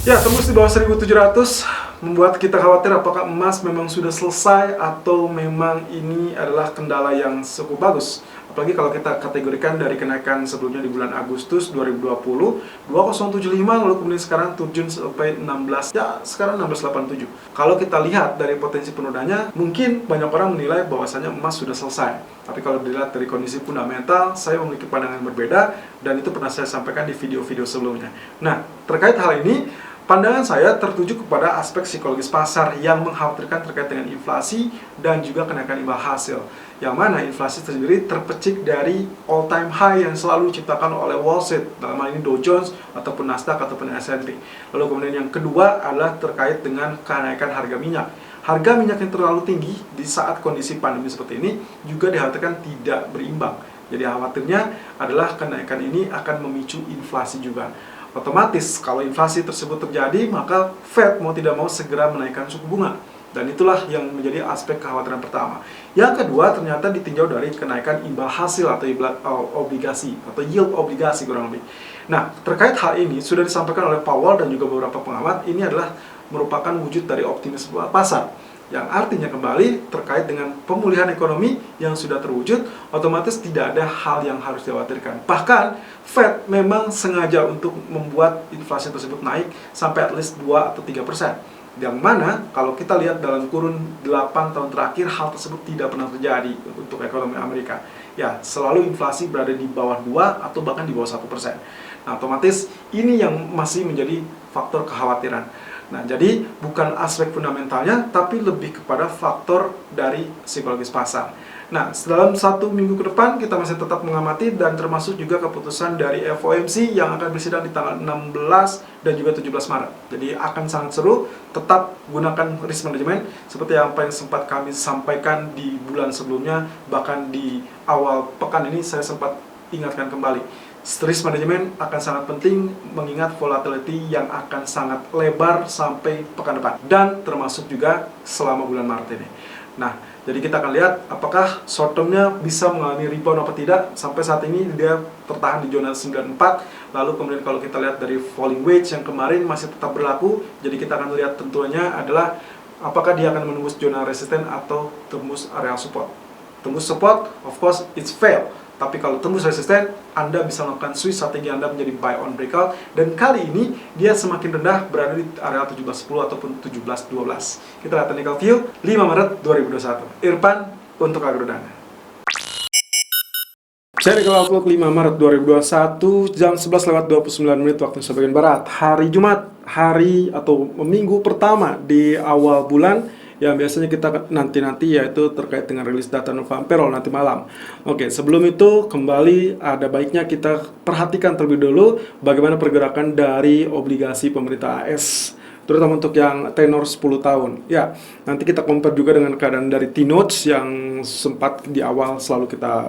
Ya, tembus di bawah 1.700 membuat kita khawatir apakah emas memang sudah selesai atau memang ini adalah kendala yang cukup bagus. Apalagi kalau kita kategorikan dari kenaikan sebelumnya di bulan Agustus 2020 2075, lalu kemudian sekarang turun sampai 16, ya sekarang 1687. Kalau kita lihat dari potensi penodanya, mungkin banyak orang menilai bahwasanya emas sudah selesai. Tapi kalau dilihat dari kondisi fundamental, saya memiliki pandangan berbeda, dan itu pernah saya sampaikan di video-video sebelumnya. Nah, terkait hal ini, pandangan saya tertuju kepada aspek psikologis pasar yang mengkhawatirkan terkait dengan inflasi dan juga kenaikan imbal hasil. Yang mana inflasi sendiri terpecik dari all time high yang selalu diciptakan oleh Wall Street, dalam hal ini Dow Jones ataupun Nasdaq ataupun S&P. Lalu kemudian yang kedua adalah terkait dengan kenaikan harga minyak. Harga minyak yang terlalu tinggi di saat kondisi pandemi seperti ini juga dikhawatirkan tidak berimbang. Jadi khawatirnya adalah kenaikan ini akan memicu inflasi juga. Otomatis kalau inflasi tersebut terjadi, maka Fed mau tidak mau segera menaikkan suku bunga. Dan itulah yang menjadi aspek kekhawatiran pertama. Yang kedua ternyata ditinjau dari kenaikan imbal hasil atau obligasi atau yield obligasi kurang lebih. Nah, terkait hal ini sudah disampaikan oleh Powell dan juga beberapa pengamat, ini adalah merupakan wujud dari optimisme pasar. Yang artinya kembali terkait dengan pemulihan ekonomi yang sudah terwujud, otomatis tidak ada hal yang harus dikhawatirkan. Bahkan Fed memang sengaja untuk membuat inflasi tersebut naik sampai at least 2 atau 3%. Yang mana kalau kita lihat dalam kurun 8 tahun terakhir, hal tersebut tidak pernah terjadi untuk ekonomi Amerika. Ya, selalu inflasi berada di bawah 2 atau bahkan di bawah 1%. Nah, otomatis ini yang masih menjadi faktor kekhawatiran. Nah, jadi bukan aspek fundamentalnya, tapi lebih kepada faktor dari psikologis pasar. Nah, dalam 1 minggu ke depan kita masih tetap mengamati, dan termasuk juga keputusan dari FOMC yang akan bersidang di tanggal 16 dan juga 17 Maret. Jadi akan sangat seru, tetap gunakan risk management seperti apa yang sempat kami sampaikan di bulan sebelumnya, bahkan di awal pekan ini saya sempat ingatkan kembali. Risk management akan sangat penting mengingat volatility yang akan sangat lebar sampai pekan depan, dan termasuk juga selama bulan Maret ini. Nah, jadi kita akan lihat apakah short termnya bisa mengalami rebound atau tidak. Sampai saat ini dia tertahan di zona 94. Lalu kemudian kalau kita lihat dari falling wedge yang kemarin masih tetap berlaku. Jadi kita akan lihat tentunya adalah apakah dia akan menembus zona resisten atau tembus area support. Tembus support, of course, it's fail. Tapi kalau tembus resisten, Anda bisa melakukan switch strategi Anda menjadi buy on breakout. Dan kali ini dia semakin rendah, berada di area 17.10 ataupun 17.12. Kita lihat technical view 5 Maret 2021. Irfan untuk Agrodana. Technical outlook 5 Maret 2021 jam 11:29 waktu Indonesia bagian Barat. Hari Jumat, hari atau minggu pertama di awal bulan, yang biasanya kita nanti-nanti, yaitu terkait dengan rilis data non-farm nanti malam. Oke, sebelum itu kembali ada baiknya kita perhatikan terlebih dulu bagaimana pergerakan dari obligasi pemerintah AS, terutama untuk yang tenor 10 tahun. Ya, nanti kita compare juga dengan keadaan dari T-Notes yang sempat di awal selalu kita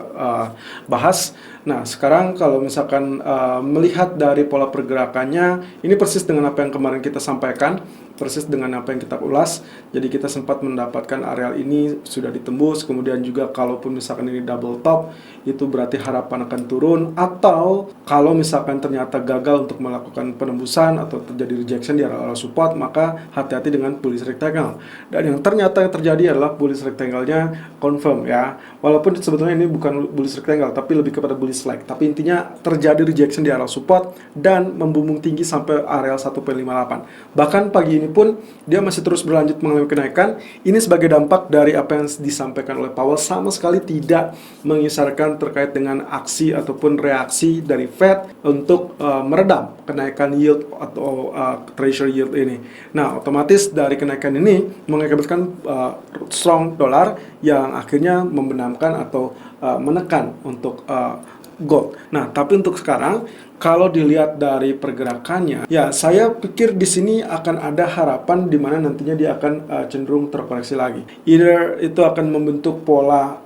bahas. Nah, sekarang kalau misalkan melihat dari pola pergerakannya, ini persis dengan apa yang kemarin kita sampaikan, persis dengan apa yang kita ulas. Jadi kita sempat mendapatkan areal ini sudah ditembus, kemudian juga kalaupun misalkan ini double top, itu berarti harapan akan turun, atau kalau misalkan ternyata gagal untuk melakukan penembusan atau terjadi rejection di area support, maka hati-hati dengan bullish rectangle. Dan yang ternyata yang terjadi adalah bullish rectangle-nya confirm ya. Walaupun sebetulnya ini bukan bullish rectangle tapi lebih kepada bullish flag. Tapi intinya terjadi rejection di area support dan membumbung tinggi sampai area 1.58. Bahkan pagi ini pun dia masih terus berlanjut mengalami kenaikan. Ini sebagai dampak dari apa yang disampaikan oleh Powell, sama sekali tidak mengisarkan terkait dengan aksi ataupun reaksi dari Fed untuk meredam kenaikan yield atau treasury yield ini. Nah, otomatis dari kenaikan ini mengakibatkan strong dolar yang akhirnya membenamkan atau menekan untuk gold. Nah, tapi untuk sekarang kalau dilihat dari pergerakannya, ya saya pikir di sini akan ada harapan di mana nantinya dia akan cenderung terkoreksi lagi. Either itu akan membentuk pola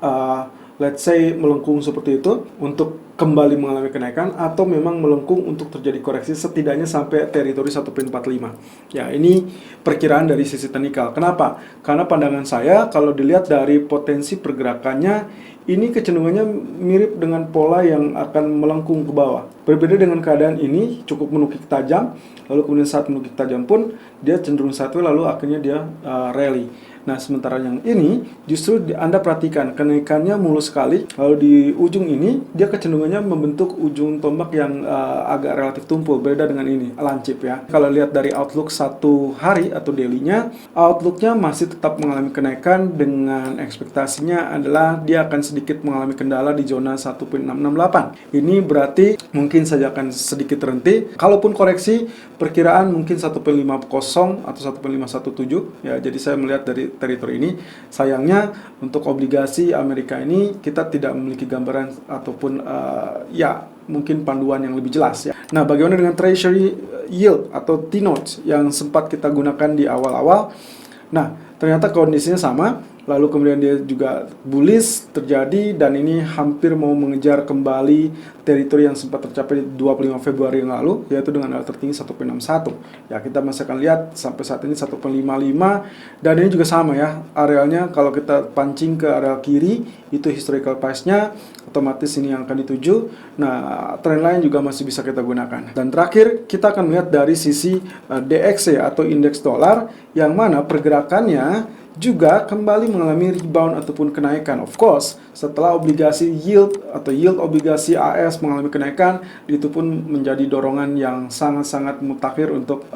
let's say melengkung seperti itu untuk kembali mengalami kenaikan atau memang melengkung untuk terjadi koreksi setidaknya sampai teritori 1.45. Ya, ini perkiraan dari sisi teknikal. Kenapa? Karena pandangan saya kalau dilihat dari potensi pergerakannya, ini kecenderungannya mirip dengan pola yang akan melengkung ke bawah. Berbeda dengan keadaan ini, cukup menukik tajam, lalu kemudian saat menukik tajam pun dia cenderung sideways, lalu akhirnya dia rally. Nah, sementara yang ini justru Anda perhatikan kenaikannya mulus sekali. Lalu di ujung ini dia kecenderungannya membentuk ujung tombak yang agak relatif tumpul, beda dengan ini lancip ya. Kalau lihat dari outlook satu hari atau daily-nya, outlook-nya masih tetap mengalami kenaikan dengan ekspektasinya adalah dia akan sedikit mengalami kendala di zona 1.668. Ini berarti mungkin saja akan sedikit terhenti. Kalaupun koreksi, perkiraan mungkin 1.50 atau 1.517 ya. Jadi saya melihat dari teritori ini. Sayangnya untuk obligasi Amerika ini kita tidak memiliki gambaran ataupun ya mungkin panduan yang lebih jelas ya. Nah, bagaimana dengan Treasury Yield atau T-Notes yang sempat kita gunakan di awal-awal? Nah, ternyata kondisinya sama. Lalu kemudian dia juga bullish terjadi dan ini hampir mau mengejar kembali teritori yang sempat tercapai 25 Februari yang lalu, yaitu dengan area tertinggi 1.61. Ya, kita masih akan lihat sampai saat ini 1.55 dan ini juga sama ya. Arealnya kalau kita pancing ke area kiri itu historical price-nya, otomatis ini yang akan dituju. Nah, tren lain juga masih bisa kita gunakan. Dan terakhir, kita akan melihat dari sisi DXY atau indeks dolar yang mana pergerakannya juga kembali mengalami rebound ataupun kenaikan. Of course, setelah obligasi yield atau yield obligasi AS mengalami kenaikan, itu pun menjadi dorongan yang sangat-sangat mutakhir untuk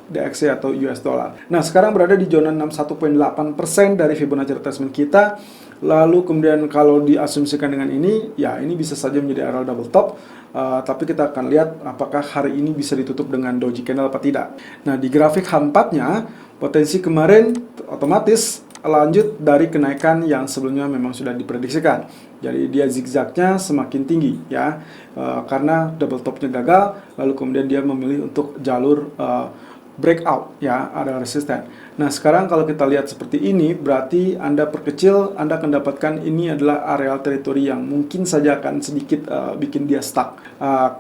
DXY atau US dollar. Nah, sekarang berada di zona 61.8% dari Fibonacci retracement kita. Lalu kemudian kalau diasumsikan dengan ini, ya ini bisa saja menjadi area double top. Tapi kita akan lihat apakah hari ini bisa ditutup dengan doji candle apa tidak. Nah, di grafik H4-nya, potensi kemarin otomatis lanjut dari kenaikan yang sebelumnya memang sudah diprediksikan. Jadi dia zigzagnya semakin tinggi ya, karena double topnya gagal, lalu kemudian dia memilih untuk jalur breakout ya, ada resisten. Nah, sekarang kalau kita lihat seperti ini, berarti Anda perkecil, Anda akan dapatkan ini adalah area teritori yang mungkin saja akan sedikit bikin dia stuck.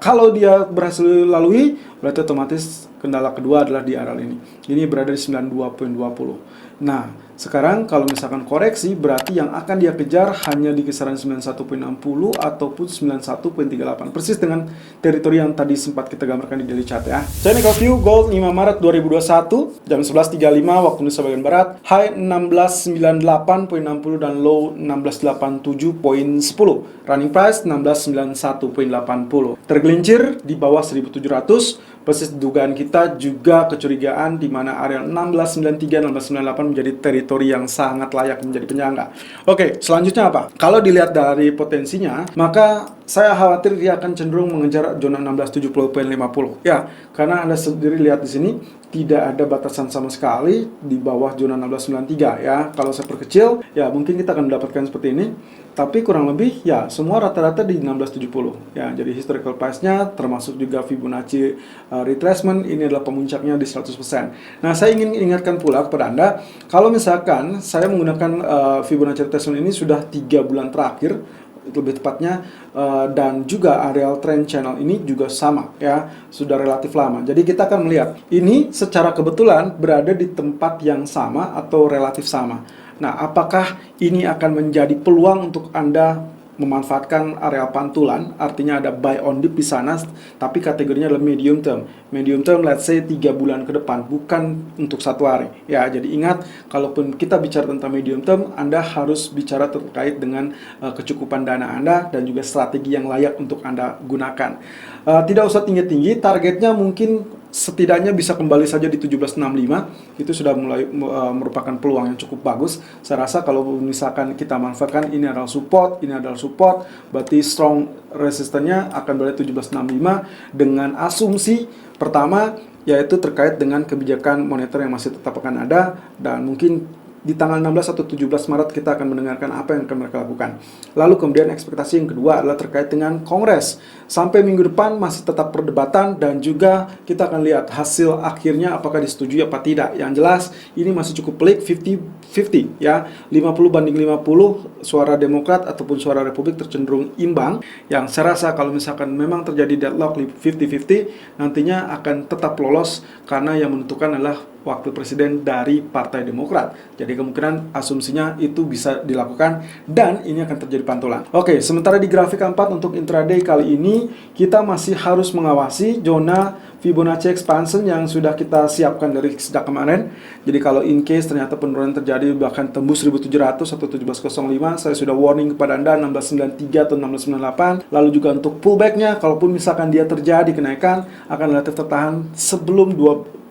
Kalau dia berhasil lalui, berarti otomatis kendala kedua adalah di area ini. Ini berada di 92.20. Nah, sekarang kalau misalkan koreksi, berarti yang akan dia kejar hanya di kisaran 91.60 ataupun 91.38. Persis dengan teritori yang tadi sempat kita gambarkan di daily chart ya. Technical view gold 5 Maret 2021 jam 11.35 waktu Indonesia bagian Barat. High 1698.60 dan low 1687.10. Running price 1691.80. Tergelincir di bawah 1700. Persis dugaan kita juga kecurigaan di mana area 1693 1698 menjadi teritori yang sangat layak menjadi penyangga. Oke, selanjutnya apa? Kalau dilihat dari potensinya, maka saya khawatir dia akan cenderung mengejar zona 1670.50. Ya, karena Anda sendiri lihat di sini tidak ada batasan sama sekali di bawah zona 1693 ya. Kalau saya perkecil, ya mungkin kita akan mendapatkan seperti ini. Tapi kurang lebih ya semua rata-rata di 1670 ya. Jadi historical price-nya termasuk juga Fibonacci retracement ini adalah pemuncaknya di 100%. Nah, saya ingin ingatkan pula kepada Anda, kalau misalkan saya menggunakan Fibonacci retracement ini sudah 3 bulan terakhir, lebih tepatnya, dan juga areal trend channel ini juga sama ya, sudah relatif lama. Jadi kita akan melihat ini secara kebetulan berada di tempat yang sama atau relatif sama. Nah, apakah ini akan menjadi peluang untuk Anda memanfaatkan area pantulan, artinya ada buy on dip di sana, tapi kategorinya adalah medium term. Medium term, let's say 3 bulan ke depan, bukan untuk 1 hari. Ya, jadi ingat, kalaupun kita bicara tentang medium term, Anda harus bicara terkait dengan kecukupan dana Anda dan juga strategi yang layak untuk Anda gunakan. Tidak usah tinggi-tinggi, targetnya mungkin setidaknya bisa kembali saja di 1765. Itu sudah mulai merupakan peluang yang cukup bagus. Saya rasa kalau misalkan kita manfaatkan ini adalah support, berarti strong resistennya akan berada di 1765 dengan asumsi pertama yaitu terkait dengan kebijakan moneter yang masih tetap akan ada dan mungkin di tanggal 16 atau 17 Maret kita akan mendengarkan apa yang akan mereka lakukan. Lalu kemudian ekspektasi yang kedua adalah terkait dengan Kongres. Sampai minggu depan masih tetap perdebatan dan juga kita akan lihat hasil akhirnya apakah disetujui apa tidak. Yang jelas ini masih cukup pelik, 50-50 ya. 50-50 suara Demokrat ataupun suara Republik tercenderung imbang. Yang saya rasa kalau misalkan memang terjadi deadlock 50-50 nantinya akan tetap lolos karena yang menentukan adalah wakil presiden dari Partai Demokrat. Jadi kemungkinan asumsinya itu bisa dilakukan dan ini akan terjadi pantulan. Oke, sementara di grafik keempat untuk intraday kali ini kita masih harus mengawasi zona Fibonacci expansion yang sudah kita siapkan dari sejak kemarin. Jadi kalau in case ternyata penurunan terjadi bahkan tembus 1700 atau 1705, saya sudah warning kepada Anda 1693 atau 1698. Lalu juga untuk pullbacknya, kalaupun misalkan dia terjadi kenaikan akan relatif tertahan sebelum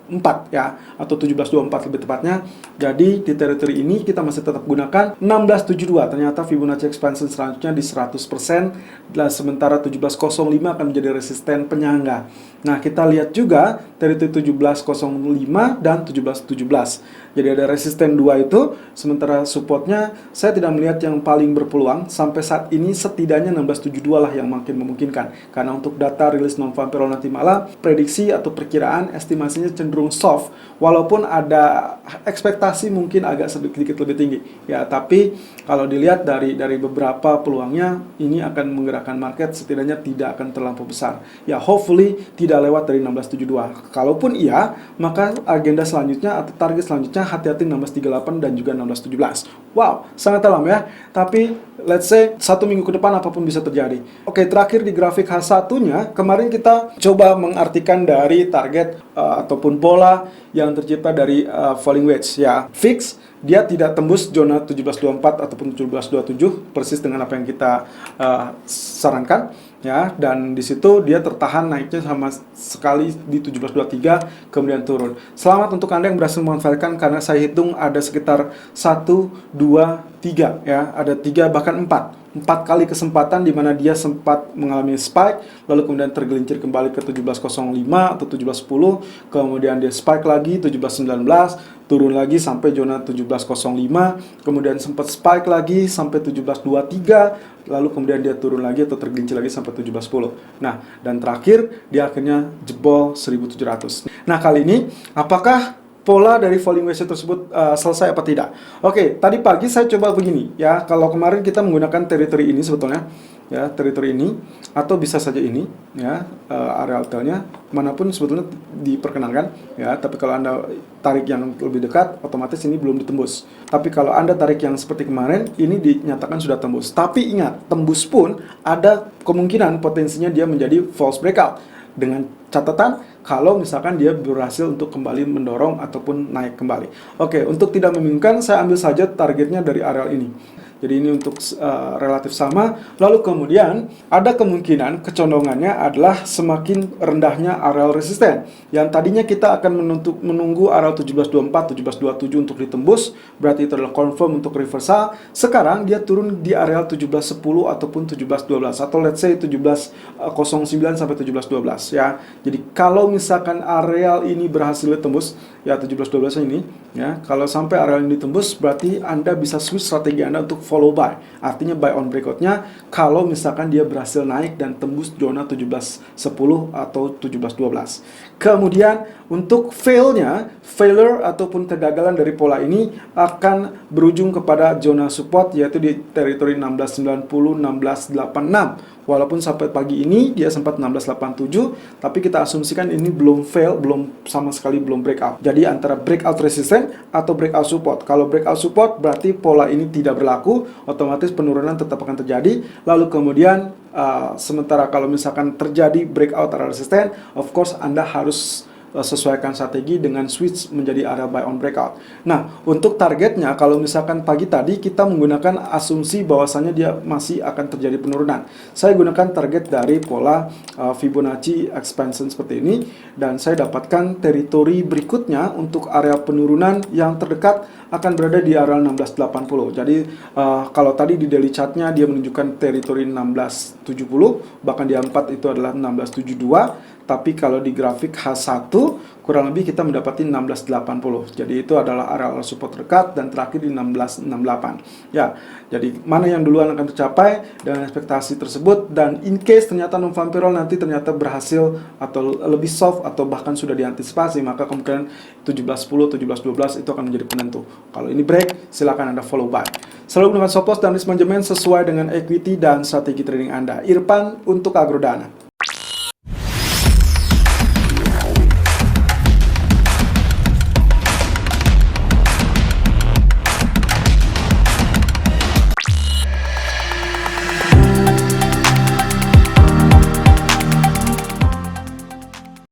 4 ya, atau 1724 lebih tepatnya. Jadi di teritori ini kita masih tetap gunakan 1672. Ternyata Fibonacci expansion selanjutnya di 100%, dan sementara 1705 akan menjadi resisten penyangga. Nah, kita lihat juga teritori 1705 dan 1717. Jadi ada resisten 2 itu, sementara supportnya saya tidak melihat yang paling berpeluang sampai saat ini. Setidaknya 1672 lah yang makin memungkinkan. Karena untuk data rilis non-farm payroll nanti malam, prediksi atau perkiraan estimasinya cenderung soft, walaupun ada ekspektasi mungkin agak sedikit lebih tinggi ya, tapi kalau dilihat dari beberapa peluangnya ini akan menggerakkan market, setidaknya tidak akan terlampau besar ya, hopefully tidak lewat dari 1672. Kalaupun iya, maka agenda selanjutnya atau target selanjutnya hati-hati 1638 dan juga 1617. Wow, sangat dalam ya, tapi let's say 1 minggu ke depan apapun bisa terjadi. Oke, terakhir di grafik H1-nya, kemarin kita coba mengartikan dari target ataupun pola yang tercipta dari falling wedge ya. Fix, dia tidak tembus zona 1724 ataupun 1727, persis dengan apa yang kita sarankan ya, dan di situ dia tertahan naiknya sama sekali di 1723 kemudian turun. Selamat untuk Anda yang berhasil memanfaatkan, karena saya hitung ada sekitar 1, 2, 3 ya, ada 3 bahkan 4 kali kesempatan di mana dia sempat mengalami spike, lalu kemudian tergelincir kembali ke 1705 atau 1710, kemudian dia spike lagi 1719, turun lagi sampai zona 1705, kemudian sempat spike lagi sampai 1723, lalu kemudian dia turun lagi atau tergelincir lagi sampai 1710. Nah, dan terakhir dia akhirnya jebol 1700. Nah, kali ini apakah pola dari falling wedge tersebut selesai apa tidak? Oke, tadi pagi saya coba begini ya. Kalau kemarin kita menggunakan teritori ini sebetulnya ya, teritori ini atau bisa saja ini ya, area tailnya manapun sebetulnya diperkenankan ya. Tapi kalau Anda tarik yang lebih dekat, otomatis ini belum ditembus. Tapi kalau Anda tarik yang seperti kemarin, ini dinyatakan sudah tembus. Tapi ingat, tembus pun ada kemungkinan potensinya dia menjadi false breakout, dengan catatan kalau misalkan dia berhasil untuk kembali mendorong ataupun naik kembali. Oke, untuk tidak membingungkan, saya ambil saja targetnya dari areal ini. Jadi ini untuk relatif sama. Lalu kemudian ada kemungkinan kecondongannya adalah semakin rendahnya areal resisten. Yang tadinya kita akan menunggu areal 1724, 1727 untuk ditembus, berarti itu adalah confirm untuk reversal. Sekarang dia turun di areal 1710 ataupun 1712 atau let's say 1709 sampai 1712 ya. Jadi kalau misalkan areal ini berhasil ditembus ya, 1712 ini ya, kalau sampai areal ini ditembus berarti Anda bisa switch strategi Anda untuk follow buy, artinya buy on breakout-nya kalau misalkan dia berhasil naik dan tembus zona 1710 atau 1712. Kemudian untuk failure ataupun kegagalan dari pola ini akan berujung kepada zona support, yaitu di teritori 1690, 1686. Walaupun sampai pagi ini dia sempat 1687, tapi kita asumsikan ini belum fail, sama sekali belum breakout. Jadi antara breakout resisten atau breakout support. Kalau breakout support berarti pola ini tidak berlaku, otomatis penurunan tetap akan terjadi. Lalu kemudian sementara kalau misalkan terjadi breakout area resisten, of course Anda harus sesuaikan strategi dengan switch menjadi area buy on breakout. Nah, untuk targetnya kalau misalkan pagi tadi kita menggunakan asumsi bahwasannya dia masih akan terjadi penurunan. Saya gunakan target dari pola Fibonacci expansion seperti ini, dan saya dapatkan teritori berikutnya untuk area penurunan yang terdekat akan berada di area 1680. Jadi kalau tadi di daily chartnya dia menunjukkan teritori 1670, bahkan di 4 itu adalah 1672. tapi kalau di grafik H1 kurang lebih kita mendapati 1680. Jadi itu adalah area support dekat dan terakhir di 1668. Ya, jadi mana yang duluan akan tercapai dengan ekspektasi tersebut, dan in case ternyata non-farm nanti ternyata berhasil atau lebih soft atau bahkan sudah diantisipasi, maka kemungkinan 1710, 1712 itu akan menjadi penentu. Kalau ini break, silakan Anda follow buy. Selalu gunakan stop loss dan risk management sesuai dengan equity dan strategi trading Anda. Irfan untuk Agrodana.